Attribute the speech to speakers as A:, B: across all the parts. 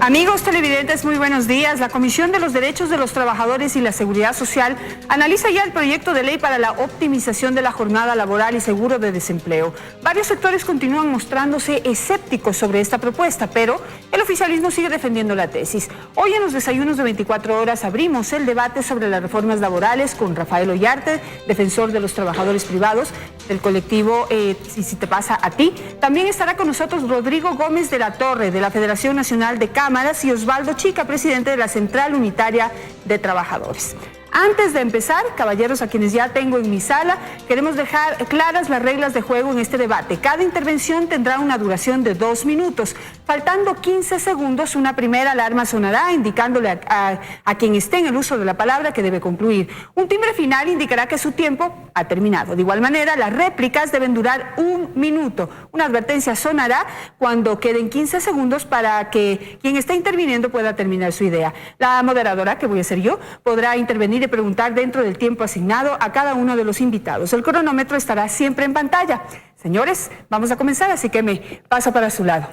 A: Amigos televidentes, muy buenos días. La Comisión de los Derechos de los Trabajadores y la Seguridad Social analiza ya el proyecto de ley para la optimización de la jornada laboral y seguro de desempleo. Varios sectores continúan mostrándose escépticos sobre esta propuesta, pero el oficialismo sigue defendiendo la tesis. Hoy en los desayunos de 24 horas abrimos el debate sobre las reformas laborales con Rafael Ollarte, defensor de los trabajadores privados del colectivo Si Te Pasa a Ti. También estará con nosotros Rodrigo Gómez de la Torre, de la Federación Nacional de Cámaras, y Osvaldo Chica, presidente de la Central Unitaria de Trabajadores. Antes de empezar, caballeros, a quienes ya tengo en mi sala, queremos dejar claras las reglas de juego en este debate. Cada intervención tendrá una duración de 2 minutos. Faltando 15 segundos, una primera alarma sonará indicándole a quien esté en el uso de la palabra que debe concluir. Un timbre final indicará que su tiempo ha terminado. De igual manera, las réplicas deben durar 1 minuto. Una advertencia sonará cuando queden 15 segundos para que quien está interviniendo pueda terminar su idea. La moderadora, que voy a ser yo, podrá intervenir y preguntar dentro del tiempo asignado a cada uno de los invitados. El cronómetro estará siempre en pantalla. Señores, vamos a comenzar, así que me paso para su lado.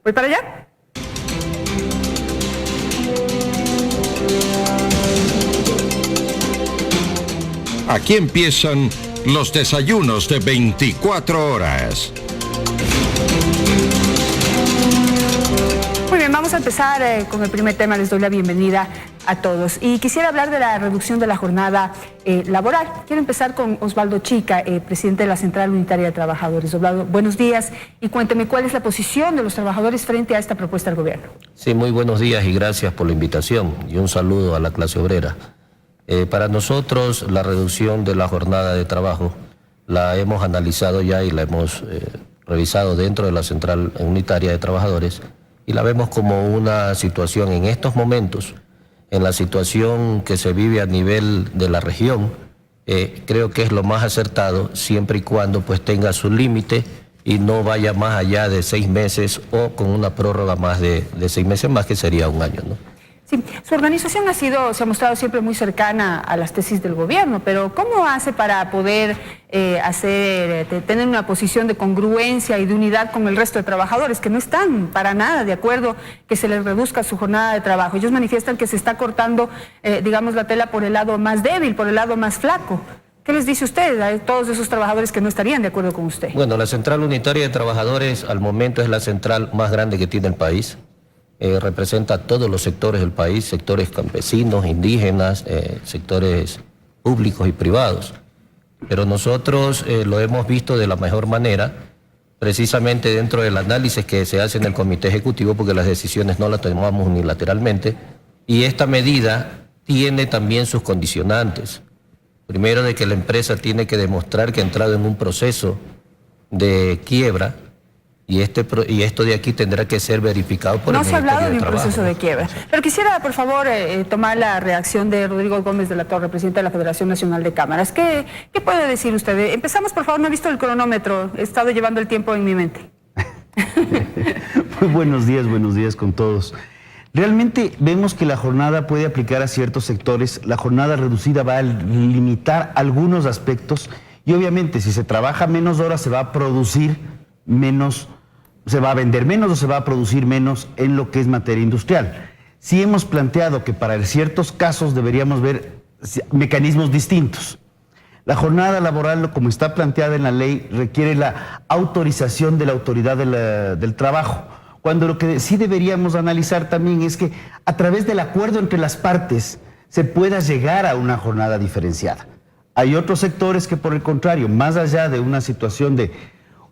A: ¿Voy para allá?
B: Aquí empiezan los desayunos de 24 horas.
A: Muy bien, vamos a empezar con el primer tema. Les doy la bienvenida a todos. Y quisiera hablar de la reducción de la jornada laboral. Quiero empezar con Osvaldo Chica, presidente de la Central Unitaria de Trabajadores. Osvaldo, buenos días y cuénteme cuál es la posición de los trabajadores frente a esta propuesta del gobierno.
C: Sí, muy buenos días y gracias por la invitación y un saludo a la clase obrera. Para nosotros la reducción de la jornada de trabajo la hemos analizado ya y la hemos revisado dentro de la Central Unitaria de Trabajadores y la vemos como una situación en estos momentos, en la situación que se vive a nivel de la región, creo que es lo más acertado siempre y cuando pues tenga su límite y no vaya más allá de 6 meses o con una prórroga más de 6 meses más, que sería 1 año, ¿no?
A: Sí, su organización se ha mostrado siempre muy cercana a las tesis del gobierno, pero ¿cómo hace para poder tener una posición de congruencia y de unidad con el resto de trabajadores que no están para nada de acuerdo que se les reduzca su jornada de trabajo? Ellos manifiestan que se está cortando, digamos, la tela por el lado más débil, por el lado más flaco. ¿Qué les dice usted a todos esos trabajadores que no estarían de acuerdo con usted?
C: Bueno, la Central Unitaria de Trabajadores al momento es la central más grande que tiene el país. Representa a todos los sectores del país, sectores campesinos, indígenas, sectores públicos y privados. Pero nosotros lo hemos visto de la mejor manera, precisamente dentro del análisis que se hace en el Comité Ejecutivo, porque las decisiones no las tomamos unilateralmente, y esta medida tiene también sus condicionantes. Primero, de que la empresa tiene que demostrar que ha entrado en un proceso de quiebra, y esto de aquí tendrá que ser verificado por el Ministerio de Trabajo.
A: No se ha hablado de un proceso de quiebra. Pero quisiera, por favor, tomar la reacción de Rodrigo Gómez de la Torre, presidente de la Federación Nacional de Cámaras. ¿Qué puede decir usted? Empezamos, por favor, no he visto el cronómetro, he estado llevando el tiempo en mi mente.
D: Muy buenos días con todos. Realmente vemos que la jornada puede aplicar a ciertos sectores. La jornada reducida va a limitar algunos aspectos y obviamente si se trabaja menos horas se va a producir menos, se va a vender menos o se va a producir menos en lo que es materia industrial. Sí hemos planteado que para ciertos casos deberíamos ver mecanismos distintos. La jornada laboral, como está planteada en la ley, requiere la autorización de la autoridad del trabajo, cuando lo que sí deberíamos analizar también es que a través del acuerdo entre las partes se pueda llegar a una jornada diferenciada. Hay otros sectores que, por el contrario, más allá de una situación de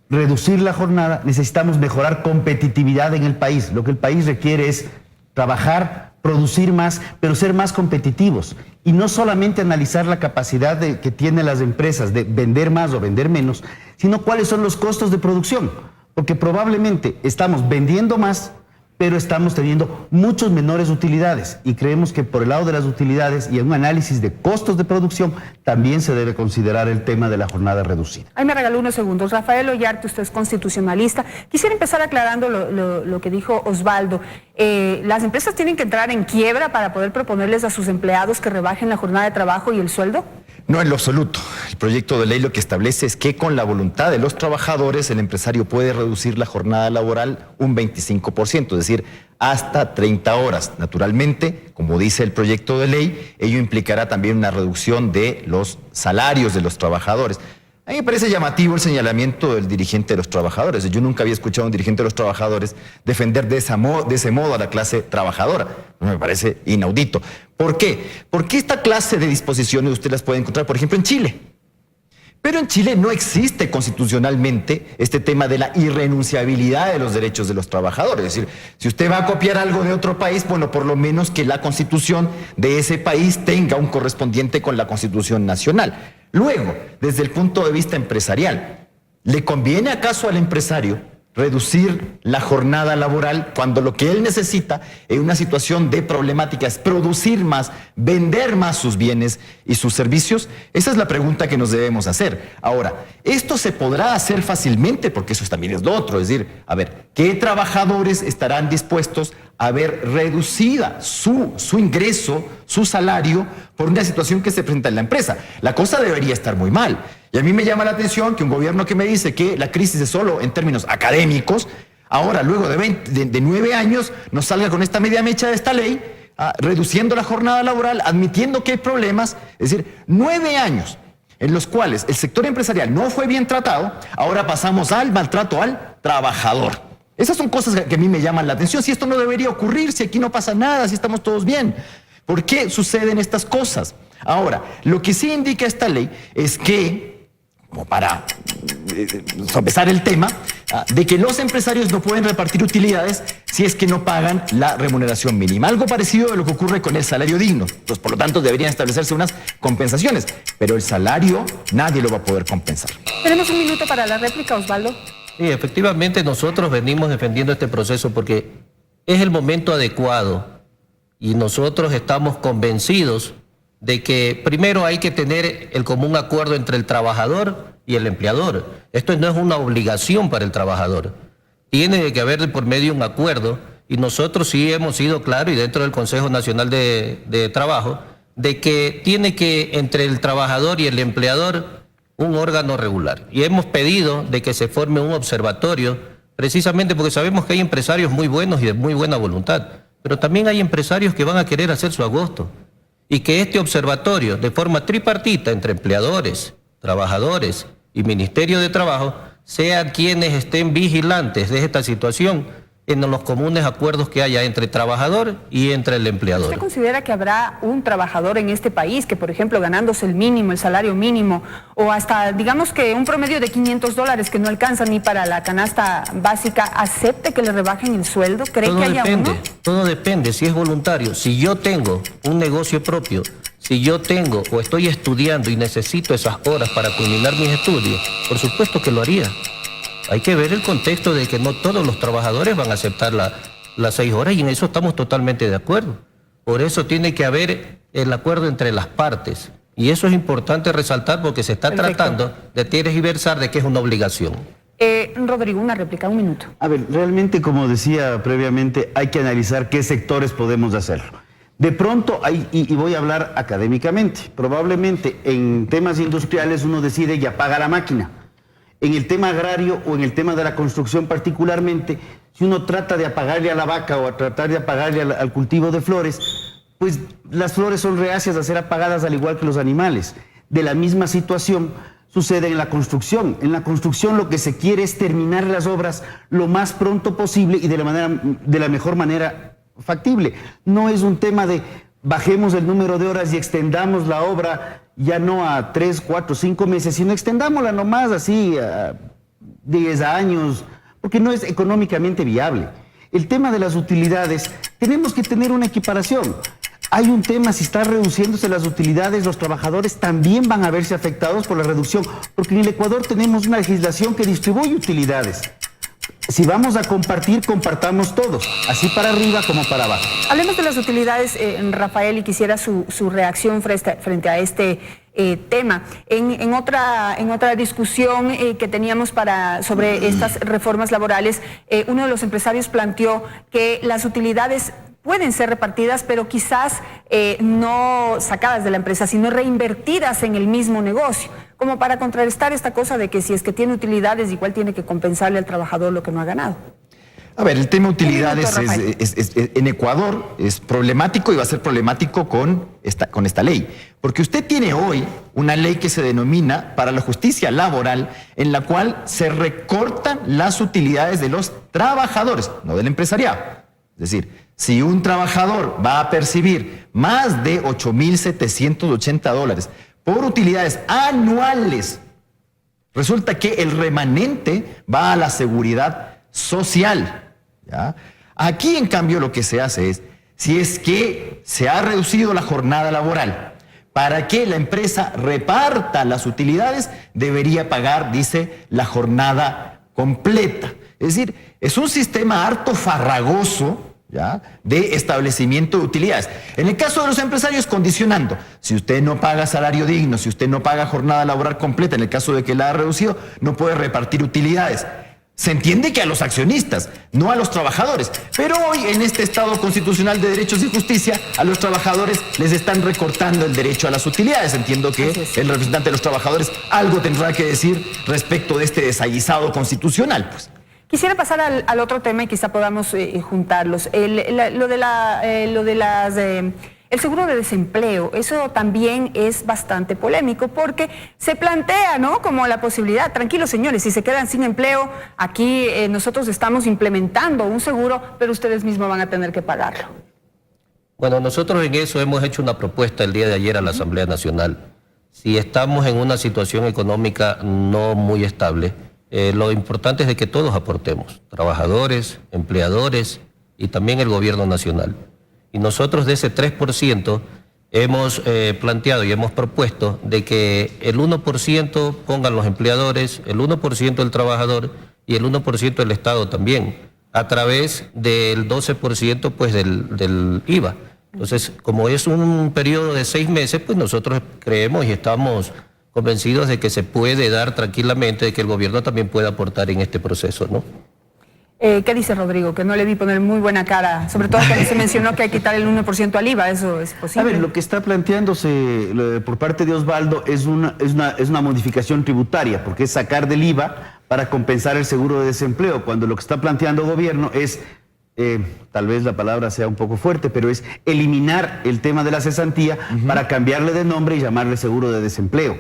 D: reducir la jornada, necesitamos mejorar competitividad en el país. Lo que el país requiere es trabajar, producir más, pero ser más competitivos. Y no solamente analizar la capacidad que tienen las empresas de vender más o vender menos, sino cuáles son los costos de producción. Porque probablemente estamos vendiendo más, pero estamos teniendo muchos menores utilidades y creemos que por el lado de las utilidades y en un análisis de costos de producción también se debe considerar el tema de la jornada reducida.
A: Ahí me regaló unos segundos. Rafael Ollarte, usted es constitucionalista. Quisiera empezar aclarando lo que dijo Osvaldo. ¿Las empresas tienen que entrar en quiebra para poder proponerles a sus empleados que rebajen la jornada de trabajo y el sueldo?
E: No, en lo absoluto. El proyecto de ley lo que establece es que con la voluntad de los trabajadores el empresario puede reducir la jornada laboral un 25%, es decir, hasta 30 horas. Naturalmente, como dice el proyecto de ley, ello implicará también una reducción de los salarios de los trabajadores. A mí me parece llamativo el señalamiento del dirigente de los trabajadores. Yo nunca había escuchado a un dirigente de los trabajadores defender de ese modo a la clase trabajadora. Me parece inaudito. ¿Por qué? Porque esta clase de disposiciones usted las puede encontrar, por ejemplo, en Chile. Pero en Chile no existe constitucionalmente este tema de la irrenunciabilidad de los derechos de los trabajadores. Es decir, si usted va a copiar algo de otro país, bueno, por lo menos que la constitución de ese país tenga un correspondiente con la constitución nacional. Luego, desde el punto de vista empresarial, ¿le conviene acaso al empresario reducir la jornada laboral cuando lo que él necesita en una situación de problemática es producir más, vender más sus bienes y sus servicios? Esa es la pregunta que nos debemos hacer. Ahora, esto se podrá hacer fácilmente porque eso también es lo otro, es decir, a ver, ¿qué trabajadores estarán dispuestos a ver reducida su ingreso, su salario, por una situación que se presenta en la empresa? La cosa debería estar muy mal. Y a mí me llama la atención que un gobierno que me dice que la crisis es solo en términos académicos, ahora luego de 9 años nos salga con esta media mecha de esta ley, reduciendo la jornada laboral, admitiendo que hay problemas. Es decir, 9 años en los cuales el sector empresarial no fue bien tratado, ahora pasamos al maltrato al trabajador. Esas son cosas que a mí me llaman la atención. Si esto no debería ocurrir, si aquí no pasa nada, si estamos todos bien, ¿por qué suceden estas cosas? Ahora, lo que sí indica esta ley es que, como para sopesar el tema, de que los empresarios no pueden repartir utilidades si es que no pagan la remuneración mínima. Algo parecido a lo que ocurre con el salario digno. Pues, por lo tanto, deberían establecerse unas compensaciones, pero el salario nadie lo va a poder compensar.
A: Tenemos un minuto para la réplica, Osvaldo.
C: Sí, efectivamente nosotros venimos defendiendo este proceso porque es el momento adecuado y nosotros estamos convencidos de que primero hay que tener el común acuerdo entre el trabajador y el empleador. Esto no es una obligación para el trabajador. Tiene que haber por medio un acuerdo y nosotros sí hemos sido claros y dentro del Consejo Nacional de Trabajo de que tiene que entre el trabajador y el empleador un órgano regular. Y hemos pedido de que se forme un observatorio precisamente porque sabemos que hay empresarios muy buenos y de muy buena voluntad, pero también hay empresarios que van a querer hacer su agosto. Y que este observatorio, de forma tripartita entre empleadores, trabajadores y Ministerio de Trabajo, sean quienes estén vigilantes de esta situación en los comunes acuerdos que haya entre trabajador y entre el empleador.
A: ¿Usted considera que habrá un trabajador en este país que, por ejemplo, ganándose el mínimo, el salario mínimo, o hasta, digamos que un promedio de $500 que no alcanza ni para la canasta básica, acepte que le rebajen el sueldo? ¿Cree que haya uno?
C: Todo depende, si es voluntario. Si yo tengo un negocio propio, si yo tengo o estoy estudiando y necesito esas horas para culminar mis estudios, por supuesto que lo haría. Hay que ver el contexto de que no todos los trabajadores van a aceptar las 6 horas y en eso estamos totalmente de acuerdo. Por eso tiene que haber el acuerdo entre las partes. Y eso es importante resaltar porque se está tratando de tergiversar de que es una obligación.
A: Rodrigo, una réplica, un minuto.
D: A ver, realmente, como decía previamente, hay que analizar qué sectores podemos hacerlo. De pronto, y voy a hablar académicamente, probablemente en temas industriales uno decide y apaga la máquina. En el tema agrario o en el tema de la construcción particularmente, si uno trata de apagarle a la vaca o a tratar de apagarle al cultivo de flores, pues las flores son reacias a ser apagadas al igual que los animales. De la misma situación sucede en la construcción. En la construcción lo que se quiere es terminar las obras lo más pronto posible y de la mejor manera factible. No es un tema de bajemos el número de horas y extendamos la obra ya no a 3, 4, 5 meses, sino extendámosla nomás así a 10 años, porque no es económicamente viable. El tema de las utilidades, tenemos que tener una equiparación. Hay un tema, si está reduciéndose las utilidades, los trabajadores también van a verse afectados por la reducción, porque en el Ecuador tenemos una legislación que distribuye utilidades. Si vamos a compartir, compartamos todos, así para arriba como para abajo.
A: Hablemos de las utilidades, Rafael, y quisiera su reacción frente a este tema. En otra discusión que teníamos sobre estas reformas laborales, uno de los empresarios planteó que las utilidades pueden ser repartidas, pero quizás no sacadas de la empresa, sino reinvertidas en el mismo negocio, como para contrarrestar esta cosa de que si es que tiene utilidades, igual tiene que compensarle al trabajador lo que no ha ganado.
E: A ver, el tema de utilidades en Ecuador es problemático y va a ser problemático con esta ley. Porque usted tiene hoy una ley que se denomina para la justicia laboral, en la cual se recortan las utilidades de los trabajadores, no del empresariado. Es decir, si un trabajador va a percibir más de $8.780 por utilidades anuales, resulta que el remanente va a la seguridad social. ¿Ya? Aquí, en cambio, lo que se hace es, si es que se ha reducido la jornada laboral, para que la empresa reparta las utilidades, debería pagar, dice, la jornada completa. Es decir, es un sistema harto farragoso, ¿ya?, de establecimiento de utilidades. En el caso de los empresarios, condicionando. Si usted no paga salario digno, si usted no paga jornada laboral completa, en el caso de que la ha reducido, no puede repartir utilidades. Se entiende que a los accionistas, no a los trabajadores. Pero hoy, en este Estado constitucional de derechos y justicia, a los trabajadores les están recortando el derecho a las utilidades. Entiendo que el representante de los trabajadores algo tendrá que decir respecto de este desaguisado constitucional, pues.
A: Quisiera pasar al otro tema y quizá podamos juntarlos. El seguro de desempleo, eso también es bastante polémico porque se plantea, ¿no?, como la posibilidad, tranquilos señores, si se quedan sin empleo, aquí nosotros estamos implementando un seguro, pero ustedes mismos van a tener que pagarlo.
C: Bueno, nosotros en eso hemos hecho una propuesta el día de ayer a la Asamblea Nacional. Si estamos en una situación económica no muy estable, lo importante es de que todos aportemos, trabajadores, empleadores y también el gobierno nacional. Y nosotros de ese 3% hemos planteado y hemos propuesto de que el 1% pongan los empleadores, el 1% el trabajador y el 1% el Estado también, a través del 12% pues del IVA. Entonces, como es un periodo de 6 meses, pues nosotros creemos y estamos convencidos de que se puede dar tranquilamente, de que el gobierno también puede aportar en este proceso, ¿no?
A: ¿Qué dice Rodrigo? Que no le vi poner muy buena cara, sobre todo cuando se mencionó que hay que quitar el 1% al IVA, ¿eso es posible?
D: A ver, lo que está planteándose por parte de Osvaldo es una modificación tributaria, porque es sacar del IVA para compensar el seguro de desempleo, cuando lo que está planteando el gobierno es, tal vez la palabra sea un poco fuerte, pero es eliminar el tema de la cesantía para cambiarle de nombre y llamarle seguro de desempleo.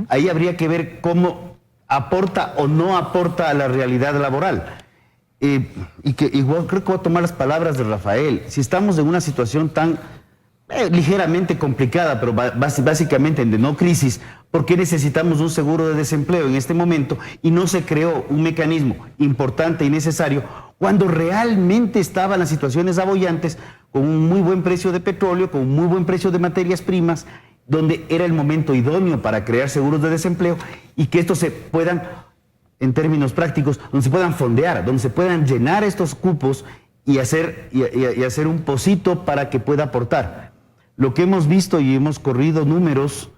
D: Ahí habría que ver cómo aporta o no aporta a la realidad laboral. Y que igual creo que voy a tomar las palabras de Rafael. Si estamos en una situación tan ligeramente complicada, pero básicamente de no crisis, ¿por qué necesitamos un seguro de desempleo en este momento y no se creó un mecanismo importante y necesario cuando realmente estaban las situaciones abollantes, con un muy buen precio de petróleo, con un muy buen precio de materias primas, donde era el momento idóneo para crear seguros de desempleo y que estos se puedan, en términos prácticos, donde se puedan fondear, donde se puedan llenar estos cupos y hacer un pocito para que pueda aportar? Lo que hemos visto y hemos corrido números,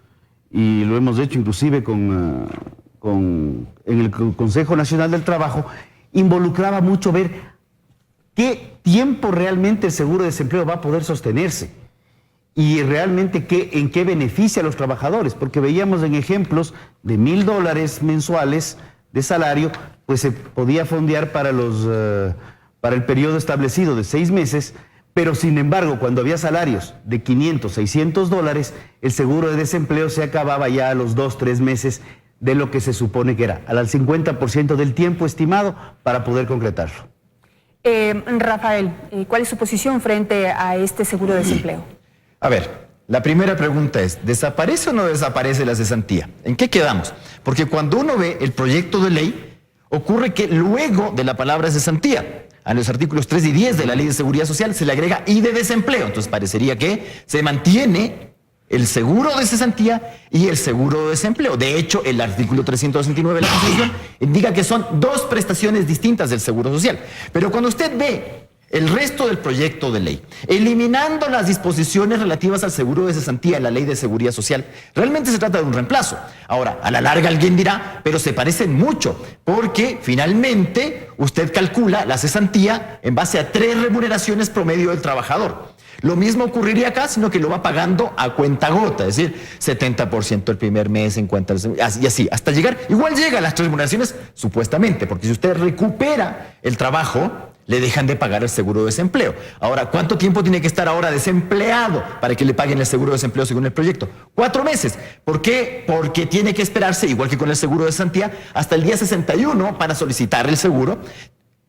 D: y lo hemos hecho inclusive en el Consejo Nacional del Trabajo, involucraba mucho ver qué tiempo realmente el seguro de desempleo va a poder sostenerse y realmente en qué beneficia a los trabajadores, porque veíamos en ejemplos de $1,000 mensuales de salario, pues se podía fondear para el periodo establecido de 6 meses, pero sin embargo, cuando había salarios de $500, $600, el seguro de desempleo se acababa ya a los 2, 3 meses de lo que se supone que era, al 50% del tiempo estimado para poder concretarlo.
A: Rafael, ¿cuál es su posición frente a este seguro de desempleo?
E: A ver, la primera pregunta es, ¿desaparece o no desaparece la cesantía? ¿En qué quedamos? Porque cuando uno ve el proyecto de ley, ocurre que luego de la palabra cesantía, a los artículos 3 y 10 de la Ley de Seguridad Social se le agrega y de desempleo. Entonces parecería que se mantiene el seguro de cesantía y el seguro de desempleo. De hecho, el artículo 369 de la Constitución indica que son 2 prestaciones distintas del Seguro Social. Pero cuando usted ve el resto del proyecto de ley, eliminando las disposiciones relativas al seguro de cesantía en la Ley de Seguridad Social, realmente se trata de un reemplazo. Ahora, a la larga alguien dirá, pero se parecen mucho, porque finalmente usted calcula la cesantía en base a 3 remuneraciones promedio del trabajador. Lo mismo ocurriría acá, sino que lo va pagando a cuentagota, es decir, 70% el primer mes, 50% y así, hasta llegar, igual llega a las 3 remuneraciones, supuestamente, porque si usted recupera el trabajo, le dejan de pagar el seguro de desempleo. Ahora, ¿cuánto tiempo tiene que estar ahora desempleado para que le paguen el seguro de desempleo según el proyecto? 4 meses. ¿Por qué? Porque tiene que esperarse, igual que con el seguro de cesantía, hasta el día 61 para solicitar el seguro,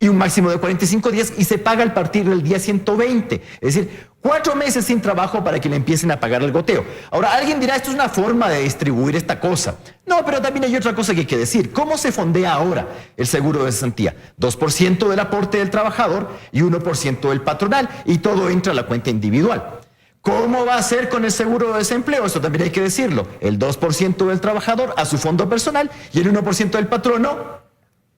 E: y un máximo de 45 días, y se paga a partir del día 120. Es decir, 4 meses sin trabajo para que le empiecen a pagar el goteo. Ahora, alguien dirá, esto es una forma de distribuir esta cosa. No, pero también hay otra cosa que hay que decir. ¿Cómo se fondea ahora el seguro de cesantía? 2% del aporte del trabajador y 1% del patronal, y todo entra a la cuenta individual. ¿Cómo va a ser con el seguro de desempleo? Eso también hay que decirlo. El 2% del trabajador a su fondo personal y el 1% del patrono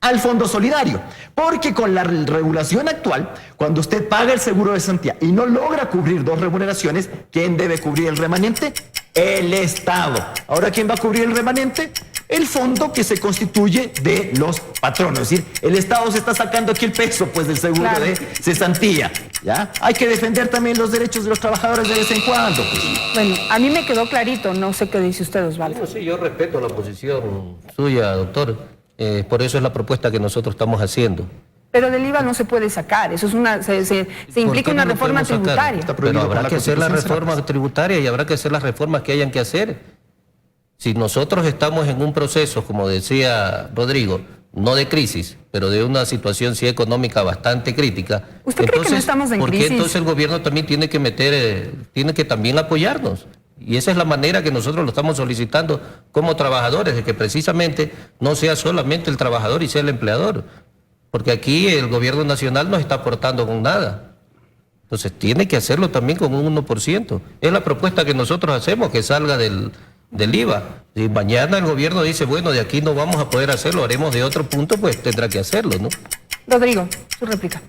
E: al fondo solidario, porque con la regulación actual, cuando usted paga el seguro de cesantía y no logra cubrir 2 remuneraciones, ¿quién debe cubrir el remanente? El Estado. Ahora, ¿quién va a cubrir el remanente? El fondo que se constituye de los patronos. Es decir, el Estado se está sacando aquí el peso, pues, del seguro de cesantía. ¿Ya? Hay que defender también los derechos de los trabajadores de vez en cuando, pues.
A: Bueno, a mí me quedó clarito, no sé qué dice usted, Osvaldo.
C: Sí, yo respeto la posición suya, doctor. Por eso es la propuesta que nosotros estamos haciendo.
A: Pero del IVA no se puede sacar, eso es se implica una reforma tributaria.
C: Pero habrá que hacer la reforma tributaria y habrá que hacer las reformas que hayan que hacer. Si nosotros estamos en un proceso, como decía Rodrigo, no de crisis, pero de una situación sí económica bastante crítica.
A: ¿Usted cree que no estamos en crisis?
C: ¿Por qué entonces el gobierno también tiene que también apoyarnos? Y esa es la manera que nosotros lo estamos solicitando como trabajadores, de que precisamente no sea solamente el trabajador y sea el empleador. Porque aquí el gobierno nacional no está aportando con nada. Entonces tiene que hacerlo también con un 1%. Es la propuesta que nosotros hacemos, que salga del IVA. Si mañana el gobierno dice, bueno, de aquí no vamos a poder hacerlo, haremos de otro punto, pues tendrá que hacerlo, ¿no?
A: Rodrigo, su réplica.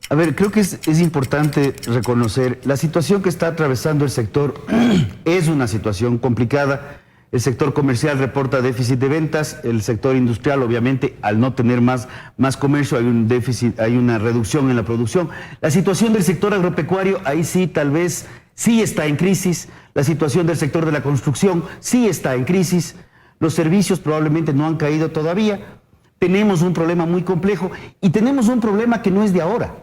D: A ver, creo que es importante reconocer la situación que está atravesando el sector. Es una situación complicada. El sector comercial reporta déficit de ventas. El sector industrial, obviamente, al no tener más comercio, hay un déficit, hay una reducción en la producción. La situación del sector agropecuario, ahí sí, tal vez, sí está en crisis. La situación del sector de la construcción sí está en crisis. Los servicios probablemente no han caído todavía. Tenemos un problema muy complejo y tenemos un problema que no es de ahora.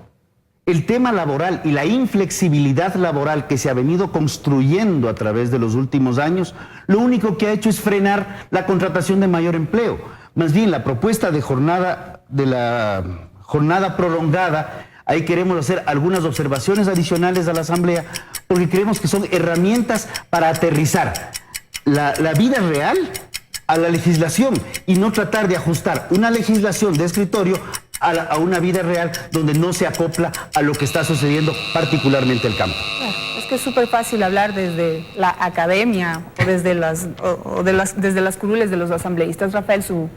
D: El tema laboral y la inflexibilidad laboral que se ha venido construyendo a través de los últimos años, lo único que ha hecho es frenar la contratación de mayor empleo. Más bien, la propuesta de la jornada prolongada, ahí queremos hacer algunas observaciones adicionales a la Asamblea, porque creemos que son herramientas para aterrizar la vida real a la legislación y no tratar de ajustar una legislación de escritorio a una vida real donde no se acopla a lo que está sucediendo particularmente en el campo.
A: Es que es súper fácil hablar desde la academia o desde las curules de los asambleístas. Rafael, su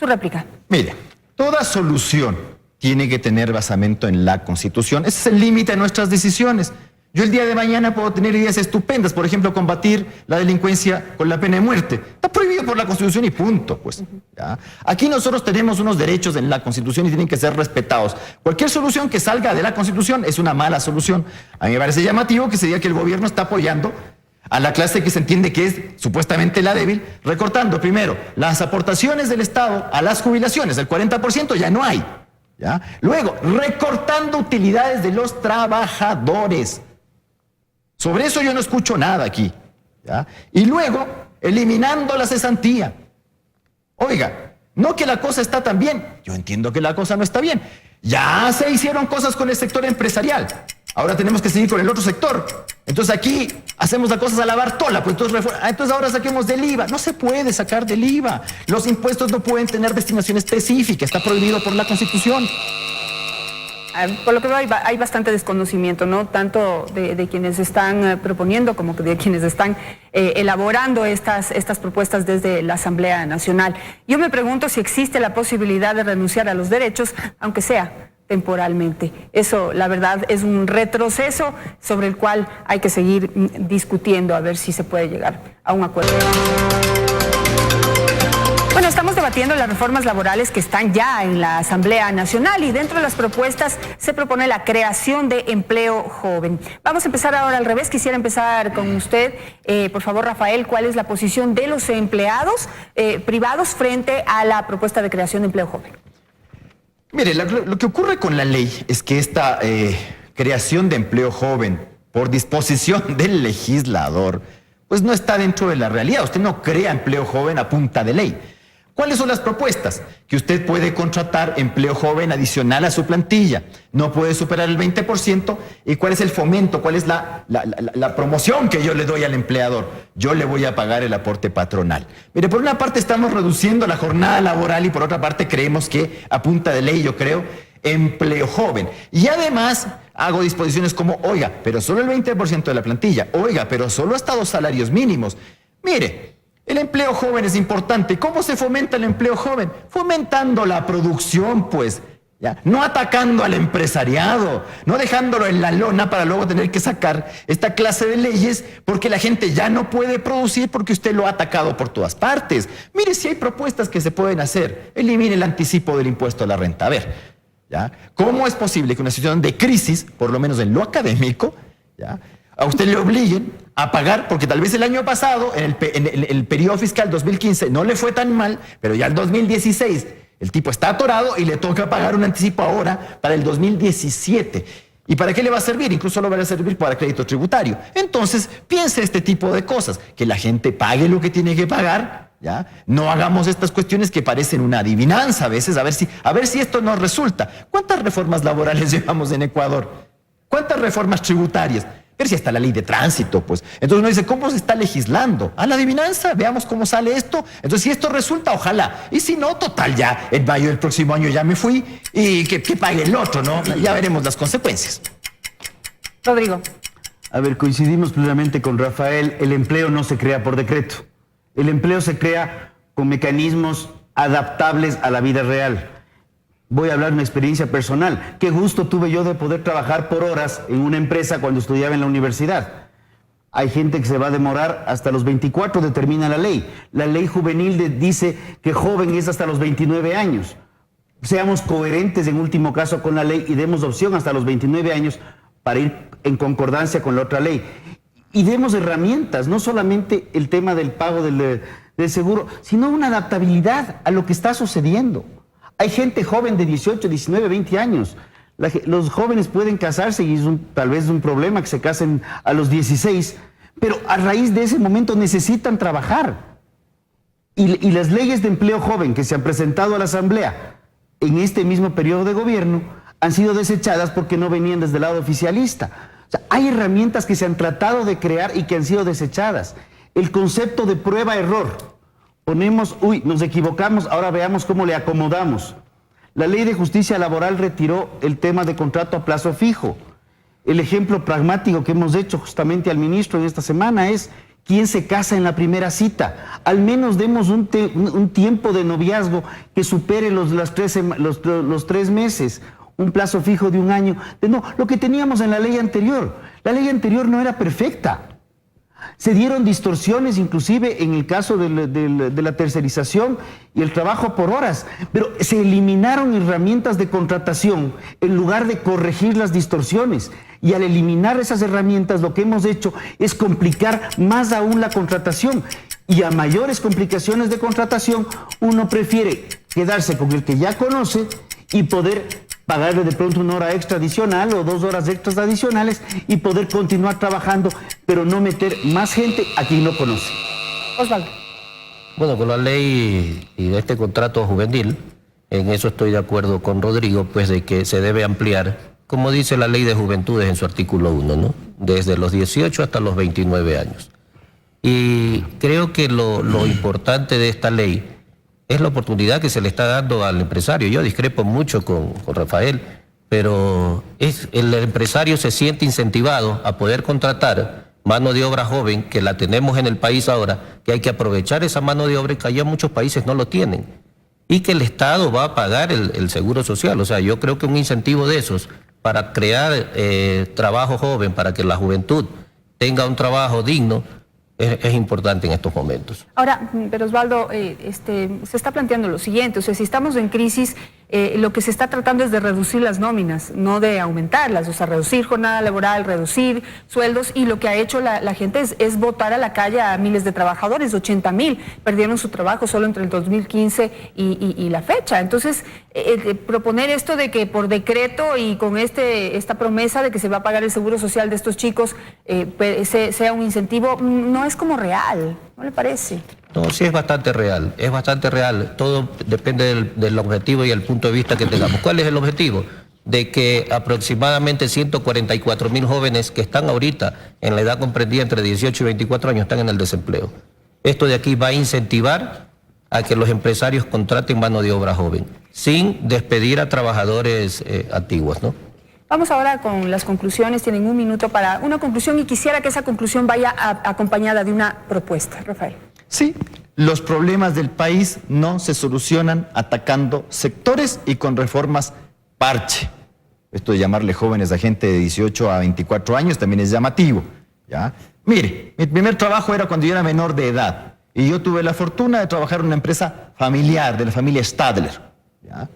A: réplica.
E: Mire, toda solución tiene que tener basamento en la Constitución. Ese es el límite de nuestras decisiones. Yo el día de mañana puedo tener ideas estupendas, por ejemplo, combatir la delincuencia con la pena de muerte. Está prohibido por la Constitución y punto, pues. ¿Ya? Aquí nosotros tenemos unos derechos en la Constitución y tienen que ser respetados. Cualquier solución que salga de la Constitución es una mala solución. A mí me parece llamativo que se diga que el gobierno está apoyando a la clase que se entiende que es supuestamente la débil, recortando primero las aportaciones del Estado a las jubilaciones, el 40% ya no hay. ¿Ya? Luego, recortando utilidades de los trabajadores. Sobre eso yo no escucho nada aquí. ¿Ya? Y luego, eliminando la cesantía. Oiga, no que la cosa está tan bien. Yo entiendo que la cosa no está bien. Ya se hicieron cosas con el sector empresarial. Ahora tenemos que seguir con el otro sector. Entonces aquí hacemos las cosas a la Bartola. Pues entonces ahora saquemos del IVA. No se puede sacar del IVA. Los impuestos no pueden tener destinación específica. Está prohibido por la Constitución.
A: Por lo que veo hay bastante desconocimiento, ¿no? Tanto de quienes están proponiendo como de quienes están elaborando estas propuestas desde la Asamblea Nacional. Yo me pregunto si existe la posibilidad de renunciar a los derechos, aunque sea temporalmente. Eso, la verdad, es un retroceso sobre el cual hay que seguir discutiendo a ver si se puede llegar a un acuerdo. Bueno, estamos debatiendo las reformas laborales que están ya en la Asamblea Nacional y dentro de las propuestas se propone la creación de empleo joven. Vamos a empezar ahora al revés. Quisiera empezar con usted, por favor, Rafael, ¿cuál es la posición de los empleados privados frente a la propuesta de creación de empleo joven?
E: Mire, lo que ocurre con la ley es que esta creación de empleo joven por disposición del legislador, pues no está dentro de la realidad. Usted no crea empleo joven a punta de ley. ¿Cuáles son las propuestas? Que usted puede contratar empleo joven adicional a su plantilla, no puede superar el 20%. ¿Y cuál es el fomento? ¿Cuál es la promoción que yo le doy al empleador? Yo le voy a pagar el aporte patronal. Mire, por una parte estamos reduciendo la jornada laboral y por otra parte creemos que a punta de ley, yo creo, empleo joven. Y además hago disposiciones como, oiga, pero solo el 20% de la plantilla, oiga, pero solo hasta 2 salarios mínimos. Mire, el empleo joven es importante. ¿Cómo se fomenta el empleo joven? Fomentando la producción, pues, ¿ya? No atacando al empresariado, no dejándolo en la lona para luego tener que sacar esta clase de leyes porque la gente ya no puede producir porque usted lo ha atacado por todas partes. Mire, si hay propuestas que se pueden hacer, elimine el anticipo del impuesto a la renta. A ver, ¿ya? ¿Cómo es posible que una situación de crisis, por lo menos en lo académico, ¿ya?, a usted le obliguen a pagar, porque tal vez el año pasado, en el periodo fiscal 2015, no le fue tan mal, pero ya el 2016 el tipo está atorado y le toca pagar un anticipo ahora para el 2017. ¿Y para qué le va a servir? Incluso lo va a servir para crédito tributario. Entonces, piense este tipo de cosas, que la gente pague lo que tiene que pagar, ¿ya? No hagamos estas cuestiones que parecen una adivinanza a veces, a ver si esto nos resulta. ¿Cuántas reformas laborales llevamos en Ecuador? ¿Cuántas reformas tributarias? Pero si está la ley de tránsito, pues. Entonces uno dice, ¿cómo se está legislando? A la adivinanza, veamos cómo sale esto. Entonces, si esto resulta, ojalá. Y si no, total, ya en mayo del próximo año ya me fui y que pague el otro, ¿no? Ya veremos las consecuencias.
A: Rodrigo.
D: A ver, coincidimos plenamente con Rafael. El empleo no se crea por decreto. El empleo se crea con mecanismos adaptables a la vida real. Voy a hablar de una experiencia personal. Qué gusto tuve yo de poder trabajar por horas en una empresa cuando estudiaba en la universidad. Hay gente que se va a demorar hasta los 24, determina la ley. La ley juvenil dice que joven es hasta los 29 años. Seamos coherentes en último caso con la ley y demos opción hasta los 29 años para ir en concordancia con la otra ley. Y demos herramientas, no solamente el tema del pago del seguro, sino una adaptabilidad a lo que está sucediendo. Hay gente joven de 18, 19, 20 años. Los jóvenes pueden casarse y tal vez es un problema que se casen a los 16, pero a raíz de ese momento necesitan trabajar. Y las leyes de empleo joven que se han presentado a la Asamblea en este mismo periodo de gobierno han sido desechadas porque no venían desde el lado oficialista. O sea, hay herramientas que se han tratado de crear y que han sido desechadas. El concepto de prueba-error. Ponemos, nos equivocamos, ahora veamos cómo le acomodamos. La Ley de Justicia Laboral retiró el tema de contrato a plazo fijo. El ejemplo pragmático que hemos hecho justamente al ministro en esta semana es quién se casa en la primera cita. Al menos demos un tiempo de noviazgo que supere los 3 meses, un plazo fijo de 1 año. No, lo que teníamos en la ley anterior. La ley anterior no era perfecta. Se dieron distorsiones inclusive en el caso de la tercerización y el trabajo por horas, pero se eliminaron herramientas de contratación en lugar de corregir las distorsiones. Y al eliminar esas herramientas lo que hemos hecho es complicar más aún la contratación. Y a mayores complicaciones de contratación uno prefiere quedarse con el que ya conoce y poder pagarle de pronto 1 hora extra adicional o 2 horas extras adicionales y poder continuar trabajando, pero no meter más gente a quien no conoce.
A: Osvaldo.
C: Bueno, con la ley y de este contrato juvenil, en eso estoy de acuerdo con Rodrigo, pues de que se debe ampliar, como dice la Ley de Juventudes en su artículo 1, ¿no? Desde los 18 hasta los 29 años. Y creo que lo importante de esta ley es la oportunidad que se le está dando al empresario. Yo discrepo mucho con Rafael, pero el empresario se siente incentivado a poder contratar mano de obra joven, que la tenemos en el país ahora, que hay que aprovechar esa mano de obra y que allá muchos países no lo tienen. y que el Estado va a pagar el seguro social. O sea, yo creo que un incentivo de esos para crear trabajo joven, para que la juventud tenga un trabajo digno, es importante en estos momentos.
A: Ahora, pero Osvaldo, se está planteando lo siguiente, o sea, si estamos en crisis, lo que se está tratando es de reducir las nóminas, no de aumentarlas, o sea, reducir jornada laboral, reducir sueldos, y lo que ha hecho la gente es botar a la calle a miles de trabajadores, 80,000 perdieron su trabajo solo entre el 2015 y la fecha. Entonces, proponer esto de que por decreto y con esta promesa de que se va a pagar el seguro social de estos chicos sea un incentivo, no es como real, ¿no le parece?
C: No, sí es bastante real, todo depende del objetivo y el punto de vista que tengamos. ¿Cuál es el objetivo? De que aproximadamente 144,000 jóvenes que están ahorita en la edad comprendida entre 18 y 24 años están en el desempleo. Esto de aquí va a incentivar a que los empresarios contraten mano de obra joven, sin despedir a trabajadores antiguos, ¿no?
A: Vamos ahora con las conclusiones, tienen un minuto para una conclusión y quisiera que esa conclusión vaya acompañada de una propuesta. Rafael.
E: Sí, los problemas del país no se solucionan atacando sectores y con reformas parche. Esto de llamarle jóvenes a gente de 18 a 24 años también es llamativo, ¿ya? Mire, mi primer trabajo era cuando yo era menor de edad y yo tuve la fortuna de trabajar en una empresa familiar de la familia Stadler, ¿ya?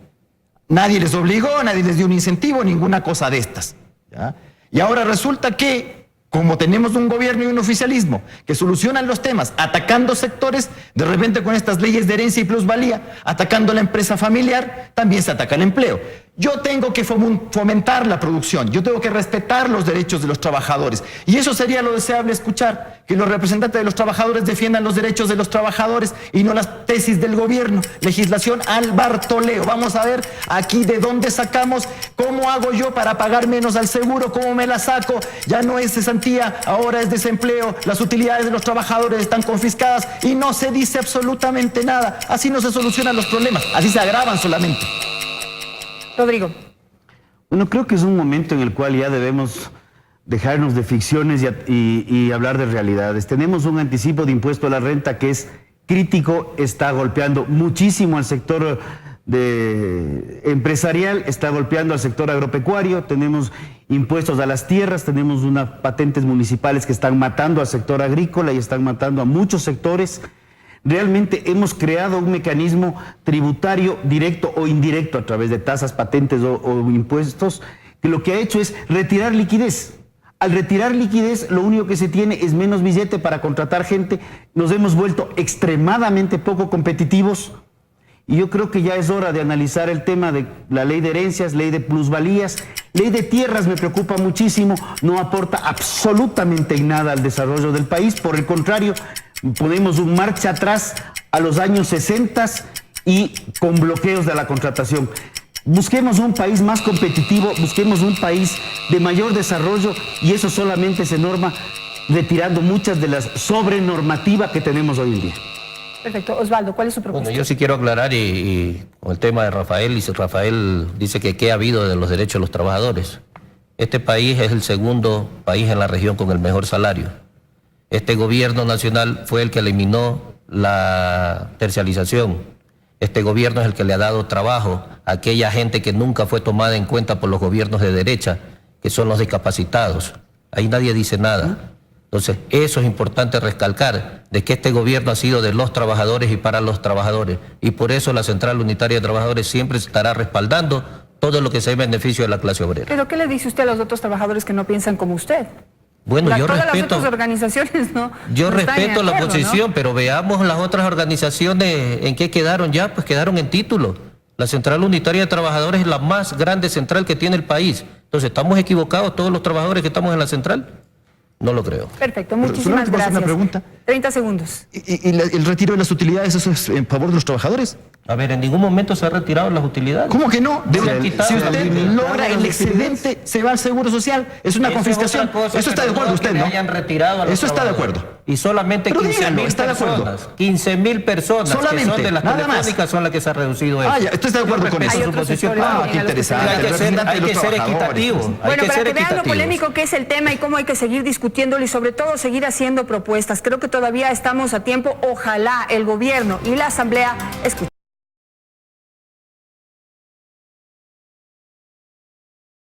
E: Nadie les obligó, nadie les dio un incentivo, ninguna cosa de estas, ¿ya? Y ahora resulta que, como tenemos un gobierno y un oficialismo que solucionan los temas atacando sectores, de repente con estas leyes de herencia y plusvalía, atacando la empresa familiar, también se ataca el empleo. Yo tengo que fomentar la producción, yo tengo que respetar los derechos de los trabajadores. Y eso sería lo deseable escuchar, que los representantes de los trabajadores defiendan los derechos de los trabajadores y no las tesis del gobierno. Legislación al Bartoleo. Vamos a ver aquí de dónde sacamos, cómo hago yo para pagar menos al seguro, cómo me la saco. Ya no es cesantía, ahora es desempleo. Las utilidades de los trabajadores están confiscadas y no se dice absolutamente nada. Así no se solucionan los problemas, así se agravan solamente.
A: Rodrigo.
D: Bueno, creo que es un momento en el cual ya debemos dejarnos de ficciones y hablar de realidades. Tenemos un anticipo de impuesto a la renta que es crítico, está golpeando muchísimo al sector empresarial, está golpeando al sector agropecuario, tenemos impuestos a las tierras, tenemos unas patentes municipales que están matando al sector agrícola y están matando a muchos sectores. Realmente hemos creado un mecanismo tributario directo o indirecto a través de tasas, patentes o impuestos, que lo que ha hecho es retirar liquidez. Al retirar liquidez, lo único que se tiene es menos billete para contratar gente. Nos hemos vuelto extremadamente poco competitivos y yo creo que ya es hora de analizar el tema de la ley de herencias, ley de plusvalías, ley de tierras. Me preocupa muchísimo, no aporta absolutamente nada al desarrollo del país. Por el contrario, ponemos un marcha atrás a los años 60 y con bloqueos de la contratación. Busquemos un país más competitivo, busquemos un país de mayor desarrollo y eso solamente se norma retirando muchas de las sobrenormativa que tenemos hoy en día.
A: Perfecto. Osvaldo, ¿cuál es su propuesta?
C: Bueno, yo sí quiero aclarar y con el tema de Rafael, y si Rafael dice que qué ha habido de los derechos de los trabajadores. Este país es el segundo país en la región con el mejor salario. Este gobierno nacional fue el que eliminó la tercialización. Este gobierno es el que le ha dado trabajo a aquella gente que nunca fue tomada en cuenta por los gobiernos de derecha, que son los discapacitados. Ahí nadie dice nada. Entonces, eso es importante recalcar, de que este gobierno ha sido de los trabajadores y para los trabajadores. Y por eso la Central Unitaria de Trabajadores siempre estará respaldando todo lo que sea en beneficio de la clase obrera.
A: ¿Pero qué le dice usted a los otros trabajadores que no piensan como usted?
C: Bueno, yo
A: todas
C: respeto,
A: las otras organizaciones no.
C: Yo
A: no
C: respeto la
A: acuerdo,
C: posición,
A: ¿no?
C: pero veamos las otras organizaciones en qué quedaron ya, pues quedaron en título. La Central Unitaria de Trabajadores es la más grande central que tiene el país. Entonces, ¿estamos equivocados todos los trabajadores que estamos en la central? No lo creo.
A: Perfecto, muchísimas gracias.
E: Una pregunta.
A: 30 segundos.
E: ¿Y el retiro de las utilidades, eso es en favor de los trabajadores?
C: A ver, en ningún momento se han retirado las utilidades.
E: ¿Cómo que no?
C: Se han quitado
E: Si
C: las
E: usted
C: utilidades.
E: logra el excedente, se va al Seguro Social. Es una confiscación. Eso está de acuerdo usted, ¿no?
C: Hayan retirado a los
E: Eso está de
C: trabajadores.
E: acuerdo.
C: Y solamente
E: Pero
C: 15,000
E: díganlo, ¿está de acuerdo?
C: personas. 15,000 personas
E: Solamente,
C: que son de las
E: nada más.
C: telefónicas son las que se ha reducido eso.
E: Ah, ya, ¿usted está de acuerdo con eso?
A: Hay otros sectores
E: Ah,
A: también
E: qué
A: a los que se
E: interesante.
C: Hay que ser
E: Representante de los trabajadores.
C: equitativo. Hay
A: Bueno,
C: que
A: para
C: ser
A: que vean lo
C: equitativos.
A: polémico que es el tema y cómo hay que seguir discutiéndolo y sobre todo seguir haciendo propuestas. Creo que todavía estamos a tiempo. Ojalá el gobierno y la Asamblea escuchen.